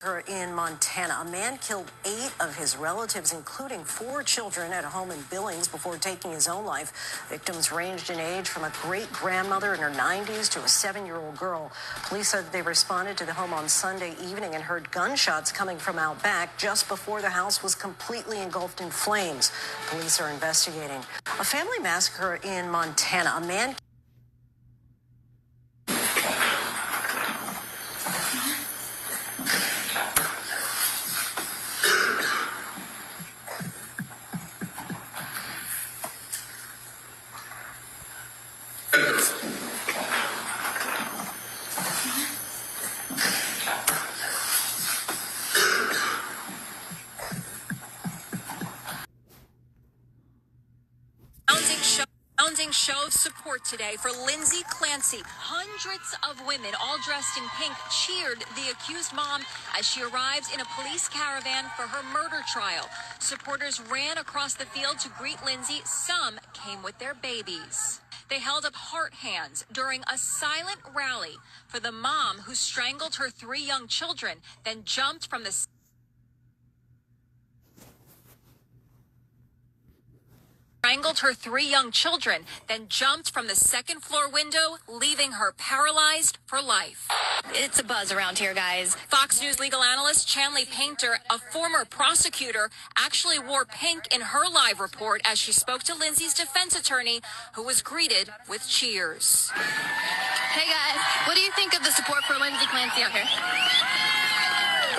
In Montana, a man killed 8 of his relatives, including 4 children, at a home in Billings before taking his own life. Victims ranged in age from a great-grandmother in her 90s to a 7-year-old girl. Police said they responded to the home on Sunday evening and heard gunshots coming from out back just before the house was completely engulfed in flames. Police are investigating. A family massacre in Montana. A man show support today for Lindsay Clancy. Hundreds of women, all dressed in pink, cheered the accused mom as she arrived in a police caravan for her murder trial. Supporters ran across the field to greet Lindsay. Some came with their babies. They held up heart hands during a silent rally for the mom who strangled her 3 young children, then jumped from the second floor window, leaving her paralyzed for life. It's a buzz around here, guys. Fox News legal analyst Chanley Painter, a former prosecutor, actually wore pink in her live report as she spoke to Lindsay's defense attorney, who was greeted with cheers. Hey, guys. What do you think of the support for Lindsay Clancy out here?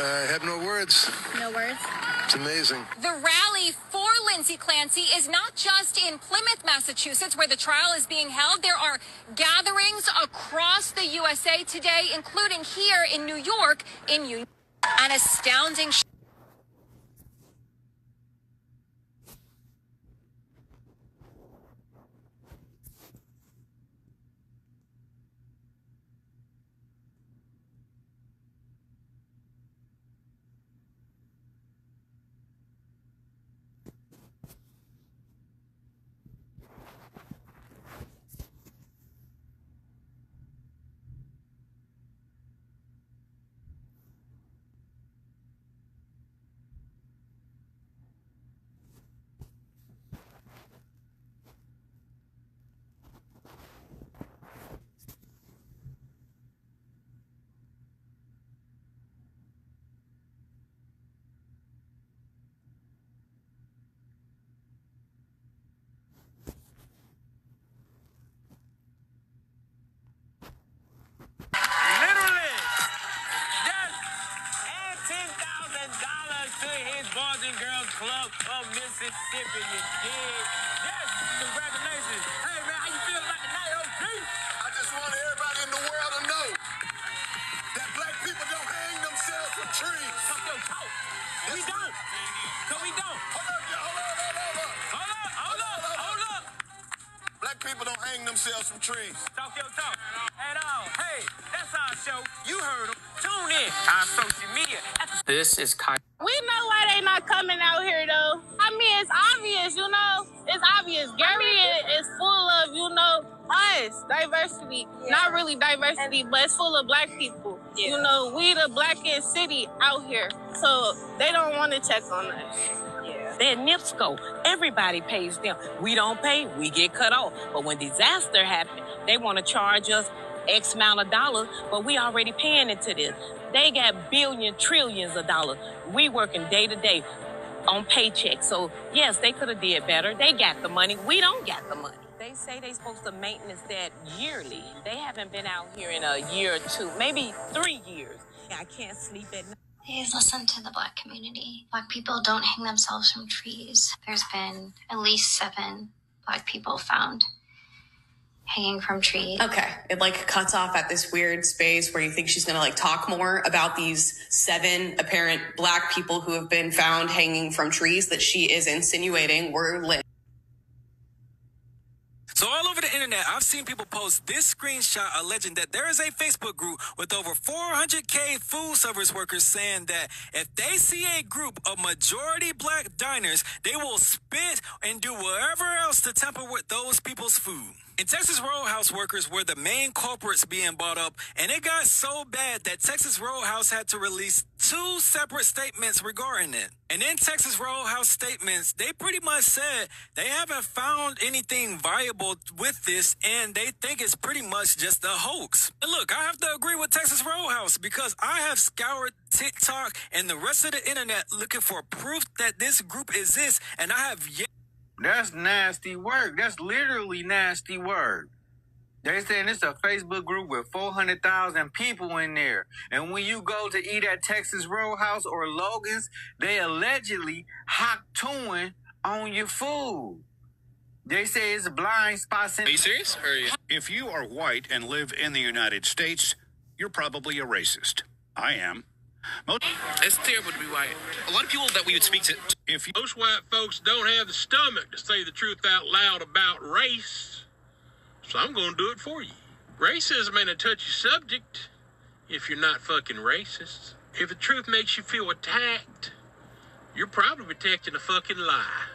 I have no words. No words? It's amazing. The rally for Lindsay Clancy is not just in Plymouth, Massachusetts, where the trial is being held. There are gatherings across the USA today, including here in New York, an astounding Boys and Girls Club of Mississippi, you dig? Yes, congratulations. Hey, man, how you feel about the night, OG? I just want everybody in the world to know that black people don't hang themselves from trees. Talk your talk. We don't. No, we don't. Hold up. Black people don't hang themselves from trees. Talk your talk. At all. Hey, that's our show. You heard them. Tune in on social media. This is We know why they not coming out here, though. I mean, it's obvious, you know. It's obvious. Gary is full of, you know, us, diversity. Yeah. Not really diversity, but it's full of black people. Yeah. You know, we the blackest city out here. So they don't want to check on us. Yeah. They're NIPSCO. Everybody pays them. We don't pay, we get cut off. But when disaster happens, they want to charge us X amount of dollars, but we already paying into this. They got billions, trillions of dollars. We working day to day on paychecks. So yes, they could have did better. They got the money. We don't got the money. They say they supposed to maintenance that yearly. They haven't been out here in a year or 2, maybe 3 years. I can't sleep at night. Please listen to the Black community. Black people don't hang themselves from trees. There's been at least 7 Black people found hanging from trees. Okay. It cuts off at this weird space where you think she's going to talk more about these 7 apparent Black people who have been found hanging from trees that she is insinuating were lit. So all over the internet, I've seen people post this screenshot alleging that there is a Facebook group with over 400K food service workers saying that if they see a group of majority Black diners, they will spit and do whatever else to tamper with those people's food. And Texas Roadhouse workers were the main culprits being brought up, and it got so bad that Texas Roadhouse had to release 2 separate statements regarding it. And in Texas Roadhouse statements, they pretty much said they haven't found anything viable with this, and they think it's pretty much just a hoax. And look, I have to agree with Texas Roadhouse because I have scoured TikTok and the rest of the internet looking for proof that this group exists, and I have yet. That's nasty work. That's literally nasty work. They saying it's a Facebook group with 400,000 people in there. And when you go to eat at Texas Roadhouse or Logan's, they allegedly hot tooing on your food. They say it's a blind spot. Are you serious? If you are white and live in the United States, you're probably a racist. I am. It's terrible to be white. A lot of people that we would speak to. Most white folks don't have the stomach to say the truth out loud about race, so I'm going to do it for you. Racism ain't a touchy subject if you're not fucking racist. If the truth makes you feel attacked, you're probably protecting a fucking lie.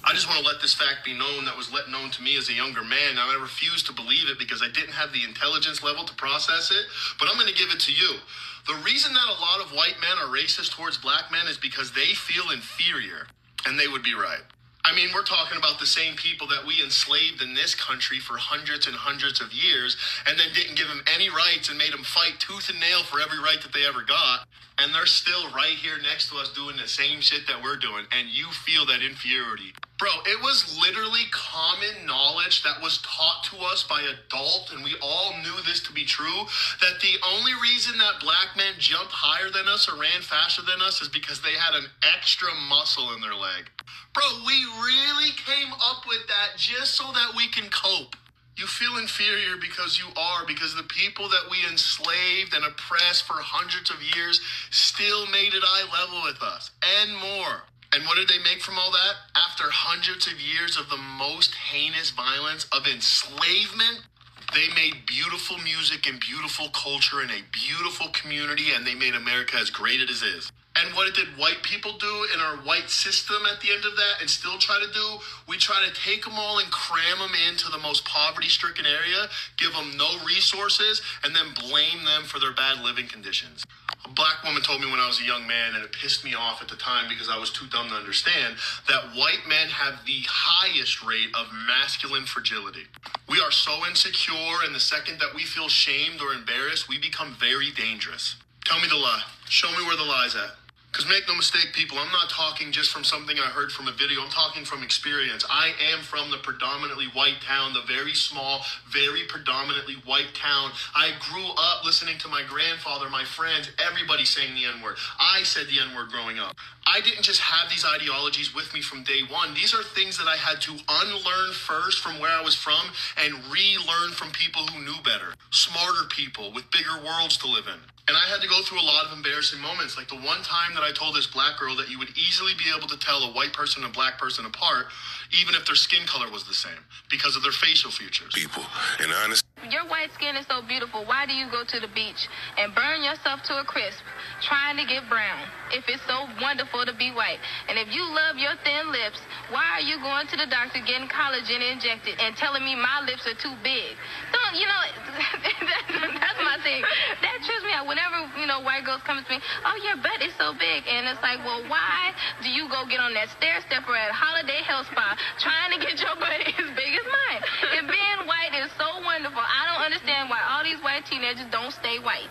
I just want to let this fact be known that was known to me as a younger man. Now, I refuse to believe it because I didn't have the intelligence level to process it, but I'm going to give it to you. The reason that a lot of white men are racist towards black men is because they feel inferior, and they would be right. I mean, we're talking about the same people that we enslaved in this country for hundreds and hundreds of years and then didn't give them any rights and made them fight tooth and nail for every right that they ever got. And they're still right here next to us doing the same shit that we're doing. And you feel that inferiority. Bro, it was literally common knowledge that was taught to us by adults, and we all knew this to be true, that the only reason that black men jumped higher than us or ran faster than us is because they had an extra muscle in their leg. Bro, we really came up with that just so that we can cope. You feel inferior because you are, because the people that we enslaved and oppressed for hundreds of years still made it eye level with us, and more. And what did they make from all that? After hundreds of years of the most heinous violence of enslavement, they made beautiful music and beautiful culture and a beautiful community, and they made America as great as it is. And what did white people do in our white system at the end of that and still try to do? We try to take them all and cram them into the most poverty-stricken area, give them no resources, and then blame them for their bad living conditions. A black woman told me when I was a young man, and it pissed me off at the time because I was too dumb to understand, that white men have the highest rate of masculine fragility. We are so insecure, and the second that we feel shamed or embarrassed, we become very dangerous. Tell me the lie. Show me where the lie's at. Because make no mistake, people, I'm not talking just from something I heard from a video. I'm talking from experience. I am from the predominantly white town, the very small, very predominantly white town. I grew up listening to my grandfather, my friends, everybody saying the N-word. I said the N-word growing up. I didn't just have these ideologies with me from day one. These are things that I had to unlearn first from where I was from and relearn from people who knew better, smarter people with bigger worlds to live in. And I had to go through a lot of embarrassing moments. Like the one time that I told this black girl that you would easily be able to tell a white person and a black person apart, even if their skin color was the same, because of their facial features. People, and honest. Your white skin is so beautiful. Why do you go to the beach and burn yourself to a crisp trying to get brown if it's so wonderful to be white? And if you love your thin lips, why are you going to the doctor getting collagen injected and telling me my lips are too big? Don't, that's my thing. That trips me out. Whenever, white girls come to me, oh, your butt is so big. And it's like, well, why do you go get on that stair stepper at Holiday Health Spa trying to get your butt as big as mine? And being white is so wonderful. I don't understand why all these white teenagers don't stay white.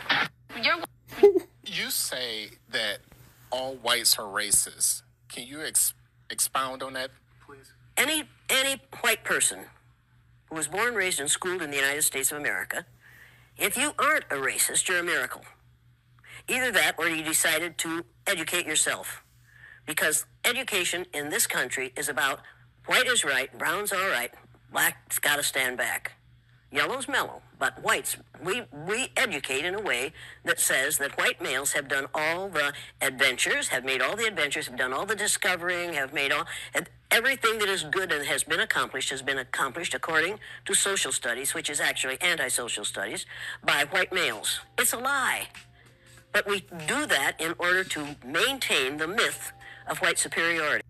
You say that all whites are racist. Can you expound on that, please? Any white person who was born, raised, and schooled in the United States of America, if you aren't a racist, you're a miracle. Either that or you decided to educate yourself. Because education in this country is about white is right, brown's all right, black's got to stand back. Yellow's mellow, but whites, we educate in a way that says that white males have done all the adventures, have made all the adventures, have done all the discovering, have made all, and everything that is good and has been accomplished according to social studies, which is actually anti-social studies, by white males. It's a lie. But we do that in order to maintain the myth of white superiority.